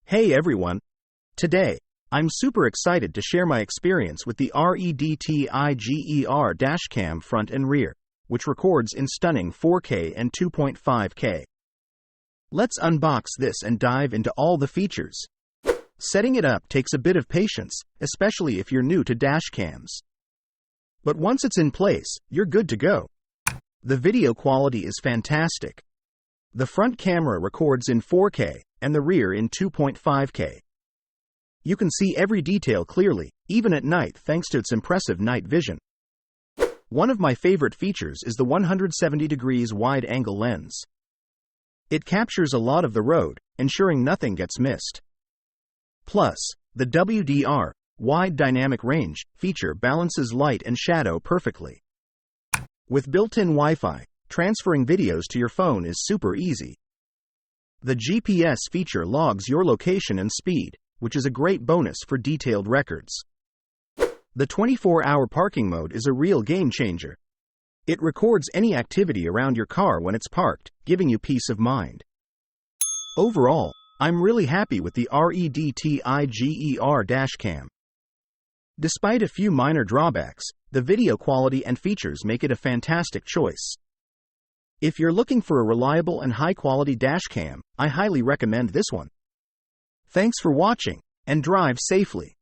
Hey everyone! Today, I'm super excited to share my experience with the Redtiger dashcam front and rear, which records in stunning 4K and 2.5K. Let's unbox this and dive into all the features. Setting it up takes a bit of patience, especially if you're new to dashcams. But once it's in place, you're good to go. The video quality is fantastic. The front camera records in 4K, and the rear in 2.5K. You can see every detail clearly, even at night thanks to its impressive night vision. One of my favorite features is the 170 degrees wide-angle lens. It captures a lot of the road, ensuring nothing gets missed. Plus, the WDR, wide dynamic range, feature balances light and shadow perfectly. With built-in Wi-Fi, transferring videos to your phone is super easy. The GPS feature logs your location and speed, which is a great bonus for detailed records. The 24-hour parking mode is a real game changer. It records any activity around your car when it's parked, giving you peace of mind. Overall, I'm really happy with the Redtiger dashcam. Despite a few minor drawbacks, the video quality and features make it a fantastic choice. If you're looking for a reliable and high-quality dashcam, I highly recommend this one. Thanks for watching, and drive safely.